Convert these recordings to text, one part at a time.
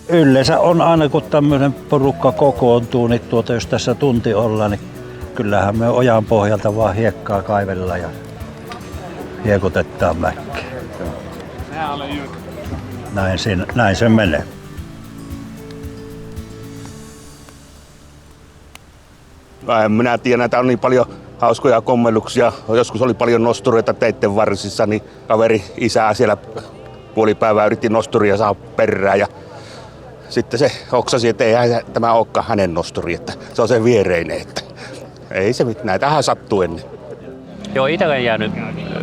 Yleensä on aina kun tämmöinen porukka kokoontuu, niin jos tässä tunti ollaan, niin kyllähän me ojan pohjalta vaan hiekkaa kaivellaan ja hiekutetaan mäkkeä. Näin se menee. Minä tiedän, että on niin paljon hauskoja kommelluksia. Joskus oli paljon nostureita teitten varsissa, niin kaveri isää siellä puolipäivää yritti nosturia saada perään. Ja sitten se oksasi, että ei tämä olekaan hänen nosturi, että se on se viereinen. Että ei se mitään, näitähän sattuu ennen. Joo, itsellä jäänyt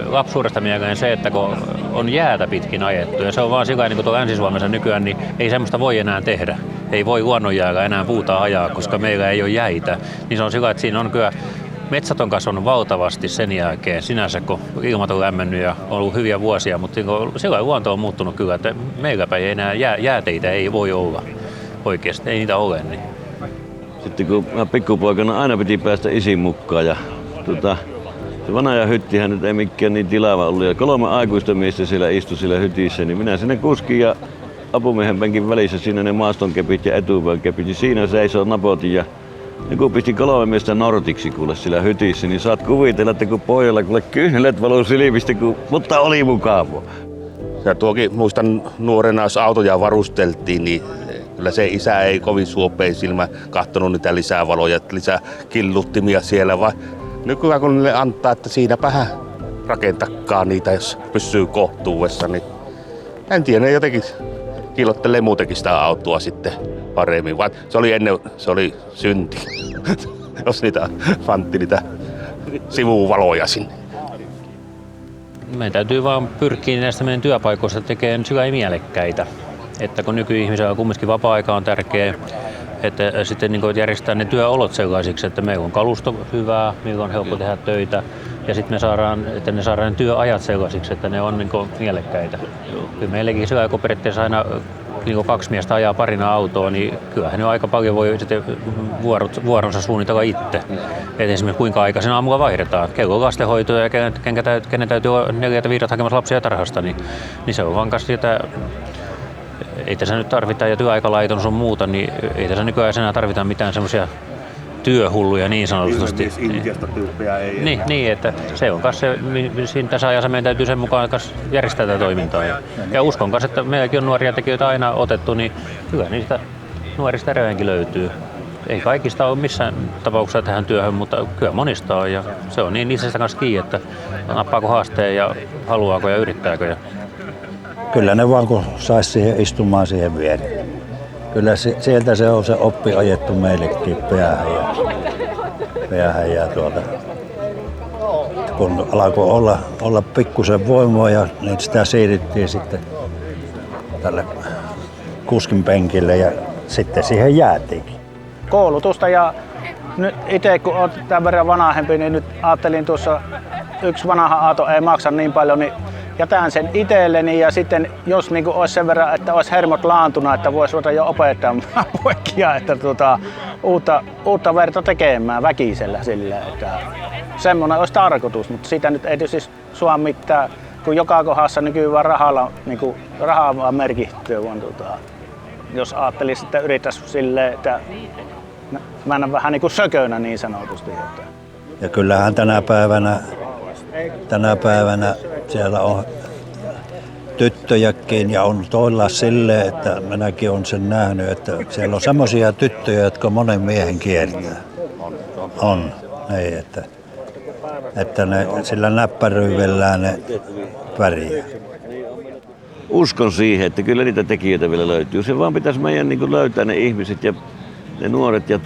lapsuudesta mieleen se, että kun on jäätä pitkin ajettu ja se on vaan sillä niin kuin tuolla Länsi-Suomessa nykyään, niin ei semmoista voi enää tehdä. Ei voi luonnonjäällä enää puuta ajaa, koska meillä ei ole jäitä. Niin se on sillä, että siinä on kyllä metsät on kasvanut valtavasti sen jälkeen sinänsä, kun ilmat on lämmennyt ja on ollut hyviä vuosia, mutta sillä luonto on muuttunut kyllä, että meillä päin enää jääteitä ei voi olla oikeasti, ei niitä ole. Niin. Sitten kun mä pikkupoikana aina piti päästä isin mukaan ja se vanha hyttihän nyt ei mikään niin tilava ollut ja 3 aikuista miestä siellä istui siellä hytissä, niin minä sinne kuskin ja apumiehen penkin välissä siinä ne maastonkepit ja etupäin kepit, niin siinä seisoo napotin ja kun pistin 3 miestä nortiksi kuule siellä hytissä, niin saat kuvitella, että kun pojalla kuule kyyneleet valuu silmistä, mutta oli mukavaa. Ja tuokin muistan nuorena, jos autoja varusteltiin, niin kyllä se isä ei kovin suopein silmä katsonut niitä lisävaloja, lisää killuttimia siellä, vaan nykyään kun niille antaa, että siinäpähän rakentakaa niitä, jos pysyy kohtuudessa, niin en tiedä, ne jotenkin kiillottelee muutenkin sitä autoa sitten paremmin, vaan se oli synti, jos niitä fantti niitä sivuvaloja sinne. Meidän täytyy vaan pyrkiä näistä meidän työpaikoista tekemään sillä mielekkäitä, että kun nykyihmisellä on kumminkin vapaa-aika on tärkeä, että sitten niin järjestää ne työolot sellaisiksi, että meillä on kalusto hyvää, meillä on helppo tehdä töitä ja sitten ne saadaan ne työajat sellaisiksi, että ne on niin mielekkäitä. Kyllä meilläkin sillä kun periaatteessa aina niin 2 miestä ajaa parina autoa, niin kyllähän ne aika paljon voi sitten vuoronsa suunnitella itse. Et esimerkiksi kuinka aikaisin aamulla vaihdetaan. Kello on lastenhoitoa ja kenen täytyy olla 4-5 hakemassa lapsia tarhasta, niin se on vaan kanssa että ei tässä nyt tarvita ja työaikalaiton sun muuta, niin ei tässä nykyään enää tarvita mitään semmoisia työhulluja niin sanotusti. Niin, että se on kanssa se, siinä tässä ajassa meidän täytyy sen mukaan järjestää tätä toimintaa. Ja uskon kanssa, että meilläkin on nuoria tekijöitä aina otettu, niin kyllä niistä nuorista edelleenkin löytyy. Ei kaikista ole missään tapauksessa tähän työhön, mutta kyllä monista on ja se on niin itsestä kanssa kiinni, että nappaako haasteen ja haluaako ja yrittääkö. Kyllä ne vaan kun saisi siihen istumaan siihen viereen. Kyllä sieltä se on se oppi ajettu meillekin päähän ja kun alkoi olla pikkusen voimaa ja niin sitä siirryttiin sitten tälle kuskin penkille ja sitten siihen jäätiinkin. Koulutusta ja nyt itse kun olet tämän verran vanhempi, niin nyt ajattelin tuossa yksi vanha auto ei maksa niin paljon, niin jätän sen itselleni ja sitten jos niin kuin olisi sen verran, että olisi hermot laantuna, että voisi ruveta jo opettamaan poikia, että uutta verta tekemään väkisellä sillä, että semmoinen olisi tarkoitus, mutta siitä nyt ei tietysti sua mitään, kun joka kohdassa nykyään vaan rahaa vaan merkittyy, vaan jos ajattelisi, että yrittäisi silleen, että mennä vähän niin kuin sökönä niin sanotusti. Että. Ja kyllähän tänä päivänä siellä on tyttöjäkin ja on toilla silleen, että minäkin olen sen nähnyt, että siellä on semmoisia tyttöjä, jotka monen miehen kiertää. On. Ei, että ne sillä näppäryydellään ne pärjää. Uskon siihen, että kyllä niitä tekijöitä vielä löytyy. Se vaan pitäisi meidän niin löytää ne ihmiset ja ne nuoret ja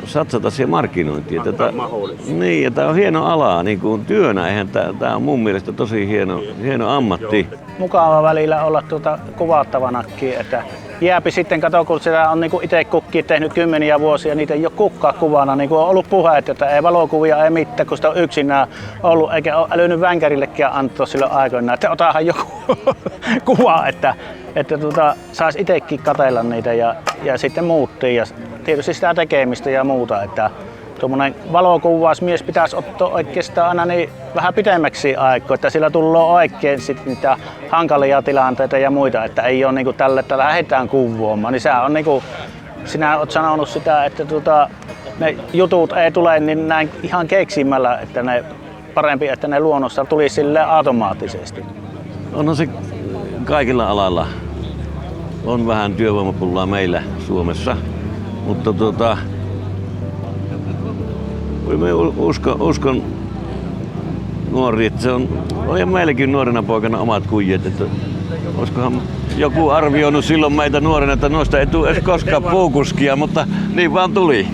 satsata siihen markkinointiin. Niin, ja tämä on hieno ala niin kuin työnä. Tämä on mun mielestä tosi hieno ammatti. Mukava välillä olla kuvattavanakin, että jääpi sitten, kato kun sitä on niin itse kukki tehnyt kymmeniä vuosia, niitä ei ole kukkaa kuvana, niin kuin on ollut puheet, että ei valokuvia, ei mitään, kun sitä on yksinään ollut, eikä ole älynyt vänkärillekin antaa silloin aikoinaan, että otahan joku kuva, että saisi itsekin katsella niitä ja sitten muuttiin ja tietysti sitä tekemistä ja muuta, että tuommoinen valokuvausmies pitäisi ottaa oikeastaan aina niin vähän pitemmäksi aikaa, että sillä tulee oikein sit niitä hankalia tilanteita ja muita, että ei ole niinku tälle, että lähdetään kuvaamaan. Niin se on niinku, sinä olet sanonut sitä, että ne jutut ei tule niin näin ihan keksimällä, että ne parempi, että ne luonnossa tulisi sille automaattisesti. Onhan se kaikilla alalla. On vähän työvoimapulaa meillä Suomessa, mutta me uskon nuori, että se on ja meilläkin nuorena poikana omat kujet, että olisikohan joku arvioinut silloin meitä nuorena, että noista ei tule edes koskaan puukuskia, mutta niin vaan tuli.